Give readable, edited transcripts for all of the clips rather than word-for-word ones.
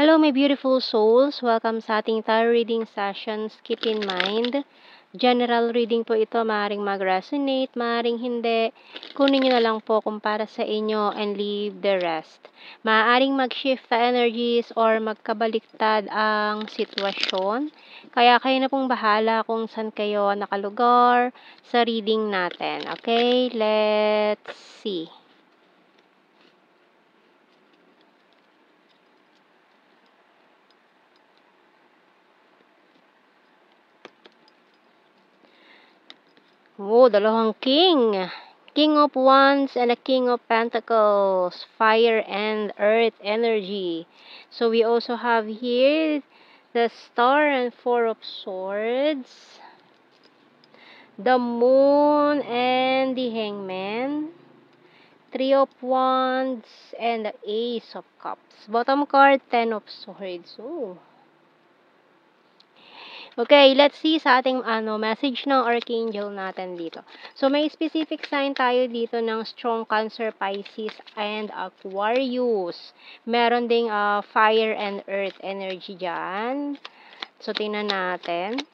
Hello, my beautiful souls. Welcome sa ating tarot reading sessions. Keep in mind, general reading po ito. Maaaring mag-resonate, maaaring hindi. Kunin nyo na lang po kung para sa inyo and leave the rest. Maaaring mag-shift the energies or magkabaliktad ang sitwasyon. Kaya kayo na pong bahala kung saan kayo nakalugar sa reading natin. Okay, let's see. Oh, dalawang king. King of Wands and a King of Pentacles. Fire and Earth energy. So we also have here the Star and Four of Swords. The Moon and the Hangman. Three of Wands and the Ace of Cups. Bottom card, Ten of Swords. Oh. Okay, let's see sa ating message ng Archangel natin dito. So, may specific sign tayo dito ng strong Cancer, Pisces, and Aquarius. Meron ding fire and earth energy dyan. So, tingnan natin.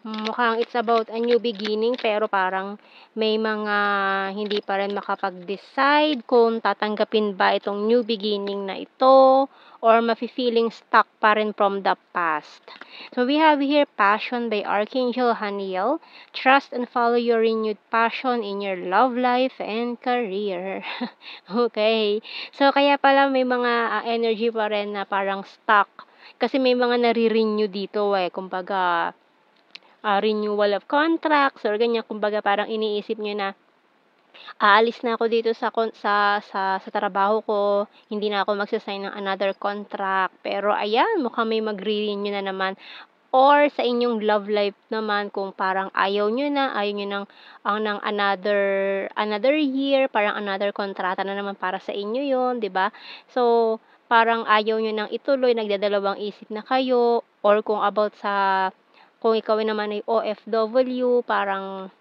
Mukhang it's about a new beginning, pero parang may mga hindi pa rin makapag-decide kung tatanggapin ba itong new beginning na ito or mafe-feeling stuck pa rin from the past. So we have here passion by Archangel Haniel. Trust and follow your renewed passion in your love life and career. Okay. So kaya pala may mga energy pa rin na parang stuck. Kasi may mga nare-renew dito kumbaga renewal of contracts or ganyan, kumbaga parang iniisip niyo na aalis na ako dito sa trabaho ko, hindi na ako magsa-sign ng another contract. Pero ayan, mukhang may magre-renew na naman. Or sa inyong love life naman, kung parang ayaw niyo ng another year, parang another kontrata na naman para sa inyo 'yon, 'di ba? So, parang ayaw niyo nang ituloy, nagdadalawang isip na kayo, or kung ikaw naman ay OFW, parang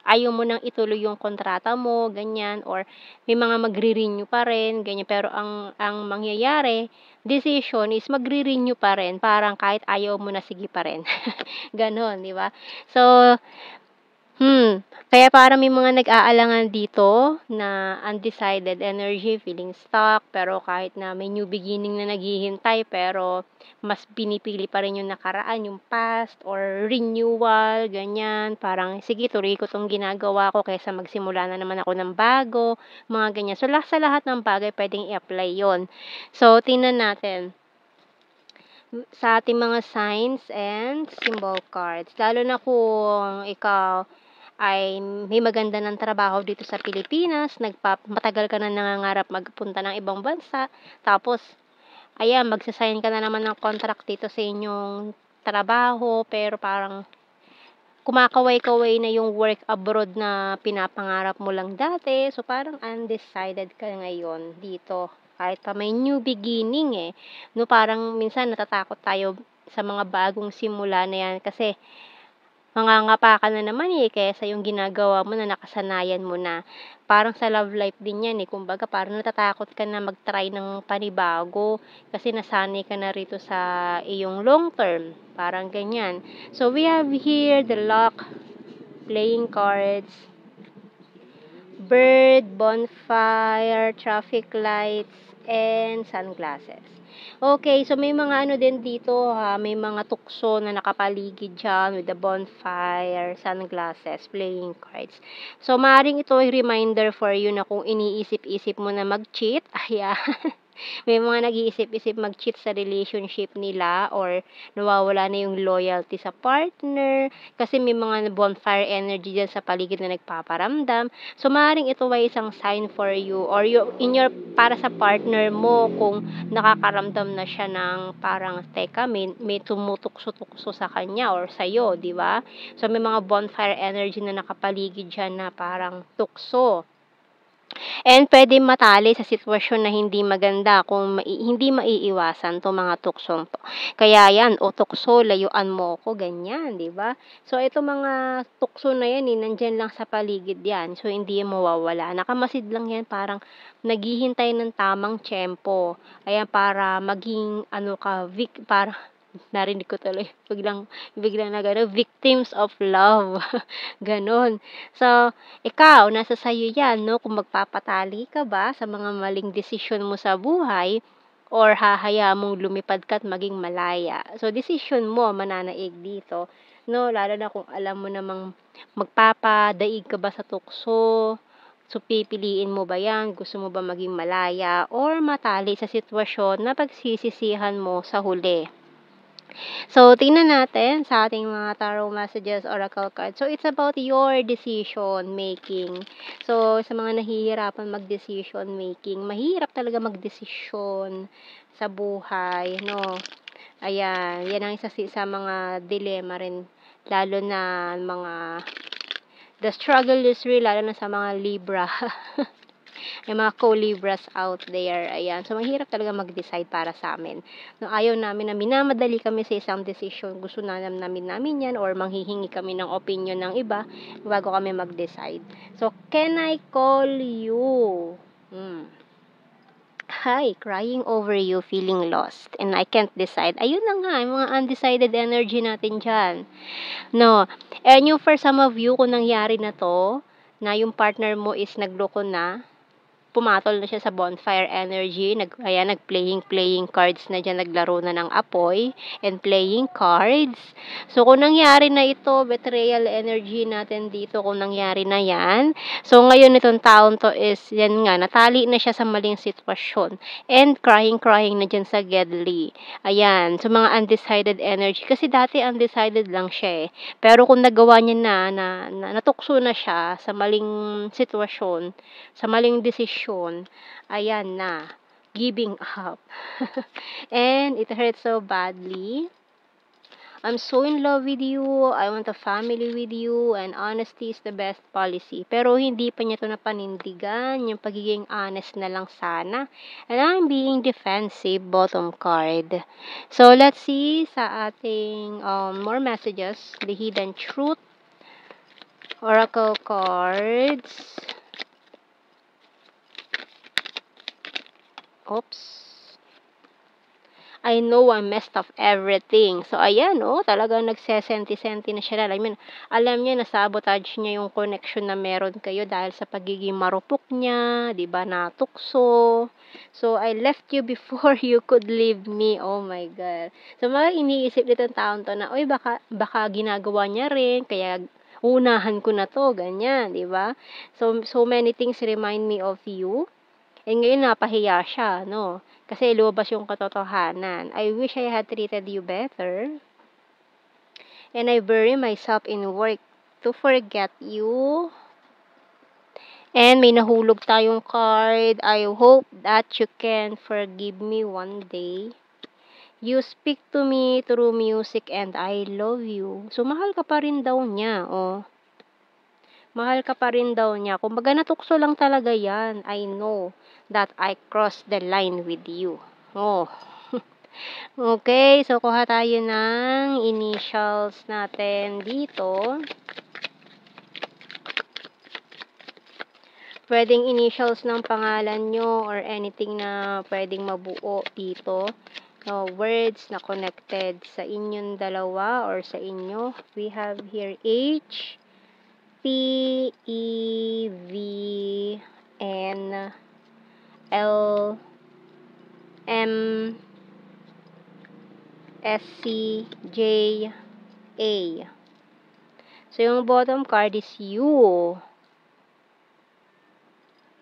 ayaw mo nang ituloy yung kontrata mo, ganyan, or may mga magre-renew pa rin, ganyan. Pero ang mangyayari, decision is magre-renew pa rin, parang kahit ayaw mo na, sige pa rin. Gano'n, 'di ba? So, kaya parang may mga nag-aalangan dito na undecided energy, feeling stuck, pero kahit na may new beginning na naghihintay, pero mas pinipili pa rin yung nakaraan, yung past, or renewal, ganyan. Parang, sige, tuloy ko tong ginagawa ko kaysa magsimula na naman ako ng bago, mga ganyan. So, sa lahat ng bagay, pwedeng i-apply yon. So, tingnan natin sa ating mga signs and symbol cards. Lalo na kung ikaw ay may maganda ng trabaho dito sa Pilipinas, matagal ka na nangangarap magpunta ng ibang bansa, tapos ayan, magsa-sign ka na naman ng contract dito sa inyong trabaho, pero parang kumakaway-kaway na yung work abroad na pinapangarap mo lang dati. So, parang undecided ka ngayon dito. Kahit pa may new beginning no, parang minsan natatakot tayo sa mga bagong simula na yan kasi mangangapa ka na naman kaysa yung ginagawa mo na nakasanayan mo na. Parang sa love life din yan kumbaga parang natatakot ka na mag-try ng panibago kasi nasanay ka na rito sa iyong long term, parang ganyan. So we have here the luck, playing cards, bird, bonfire, traffic lights, and sunglasses. Okay, so may mga din dito may mga tukso na nakapaligid dyan with the bonfire, sunglasses, playing cards. So, maaaring ito ay reminder for you na kung iniisip-isip mo na mag-cheat, ayan, may mga nag-iisip-isip mag-cheat sa relationship nila or nawawala na yung loyalty sa partner kasi may mga bonfire energy dyan sa paligid na nagpaparamdam. So, maaaring ito ay isang sign for you or para sa partner mo kung nakakaramdam na siya ng parang, teka, may tumutukso-tukso sa kanya or sa'yo, di ba? So, may mga bonfire energy na nakapaligid dyan na parang tukso. And puwedeng matali sa sitwasyon na hindi maganda kung hindi maiiwasan 'tong mga tuksong 'to. Kaya 'yan, "O tukso, layuan mo ko," ganyan, 'di ba? So itong mga tukso na 'yan, nandiyan lang sa paligid 'yan, so hindi 'yan mawawala. Nakamasid lang 'yan, parang naghihintay ng tamang tiyempo. Ayan, para maging ano ka, para narinig ko tuloy, biglang biglang na gano'n, victims of love, gano'n. So ikaw, nasa sa'yo 'yan 'no, kung magpapatali ka ba sa mga maling desisyon mo sa buhay or hahayaan mong lumipad ka at maging malaya. So, desisyon mo mananaig dito 'no, lalo na kung alam mo namang magpapadaig ka ba sa tukso. So, pipiliin mo ba 'yan, gusto mo ba maging malaya or matali sa sitwasyon na pagsisisihan mo sa huli? So, tingnan natin sa ating mga tarot messages, oracle cards. So, it's about your decision making. So, sa mga nahihirapan mag-decision making, mahirap talaga magdesisyon sa buhay, no? Ayan, yan ang isa sa mga dilemma rin, lalo na mga the struggle is real, lalo na sa mga Libra. May mga co-Libras out there, ayan. So, mahirap talaga mag-decide para sa amin. No, ayaw namin na minamadali kami sa isang decision. Gusto namin yan or manghihingi kami ng opinion ng iba bago kami mag-decide. So, can I call you? Hi, crying over you, feeling lost, and I can't decide. Ayun na nga, yung mga undecided energy natin dyan. No, and yung for some of you, kung nangyari na to, na yung partner mo is nagloko na, pumatol na siya sa bonfire energy, nag-playing cards na diyan, naglaro na ng apoy and playing cards. So, kung nangyari na ito, betrayal energy natin dito, kung nangyari na yan. So, ngayon itong taon to is, yan nga, natali na siya sa maling sitwasyon and crying na diyan sa Gedli. Ayan, so mga undecided energy. Kasi dati undecided lang siya eh. Pero kung nagawa niya na natukso na siya sa maling sitwasyon, sa maling desisyon, ayan na, giving up. And it hurts so badly. I'm so in love with you, I want a family with you, and honesty is the best policy. Pero hindi pa niya to napanindigan, yung pagiging honest na lang sana. And I'm being defensive, bottom card. So, let's see sa ating more messages, the hidden truth, oracle cards. Oops. I know I messed up everything. So, ayan, talagang nagsesenti-senti na siya. Alam niya na sabotage niya yung connection na meron kayo dahil sa pagiging marupok niya, di ba, natukso. So, I left you before you could leave me. Oh my God. So, mga iniisip nitong taon to na, oy, baka ginagawa niya rin, kaya unahan ko na to, ganyan, di ba? So many things remind me of you. And ngayon napahiya siya, no? Kasi lumabas yung katotohanan. I wish I had treated you better. And I bury myself in work to forget you. And may nahulog tayong card. I hope that you can forgive me one day. You speak to me through music and I love you. So, mahal ka pa rin daw niya, Mahal ka pa rin daw niya. Kumbaga natukso lang talaga yan. I know that I crossed the line with you. Okay, so kuha tayo ng initials natin dito. Pwedeng initials ng pangalan nyo or anything na pwedeng mabuo dito. Words na connected sa inyong dalawa or sa inyo. We have here H, P, E, V, N, L, M, S, C, J, A. So, yung bottom card is U.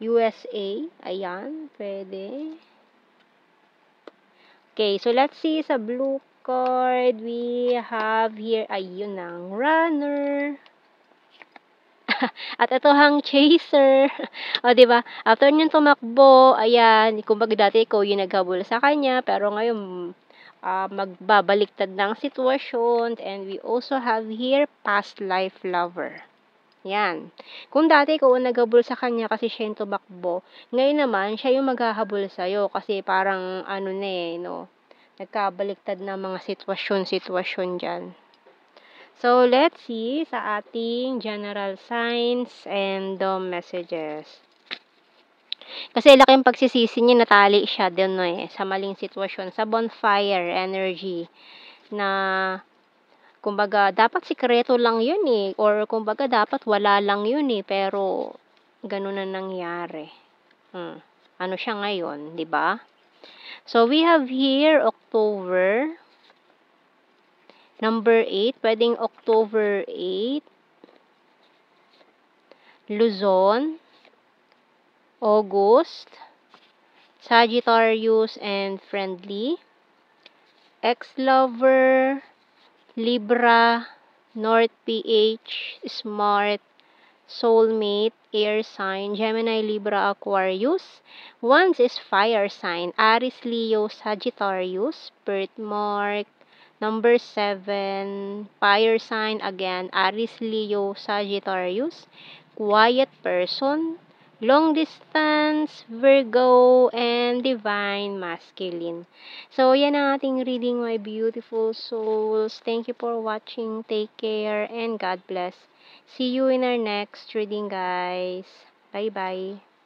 USA. Ayan, pwede. Okay, so let's see sa blue card. We have here, ayun ang runner. At ito hang chaser. O, diba? After niyang tumakbo, ayan, kumbaga dati ikaw yung naghabol sa kanya, pero ngayon, magbabaliktad ng sitwasyon. And we also have here, past life lover. Yan. Kung dati ikaw ang naghabol sa kanya kasi siya yung tumakbo, ngayon naman siya yung maghahabol sa'yo kasi parang ano na no, nagkabaliktad na mga sitwasyon diyan. So, let's see sa ating general signs and messages. Kasi laking pagsisisi niya, natali siya doon sa maling sitwasyon, sa bonfire energy na kumbaga dapat sikreto lang yun or kumbaga dapat wala lang yun pero ganun na nangyari. Ano siya ngayon, 'di ba? So, we have here October number 8, pwedeng October 8, Luzon, August, Sagittarius and friendly, ex-lover, Libra, North PH, smart, soulmate, air sign, Gemini, Libra, Aquarius. Once is fire sign, Aries, Leo, Sagittarius, birthmark, number 7, fire sign again, Aries, Leo, Sagittarius, quiet person, long distance, Virgo, and divine masculine. So, yan ang ating reading, my beautiful souls. Thank you for watching. Take care and God bless. See you in our next reading, guys. Bye-bye.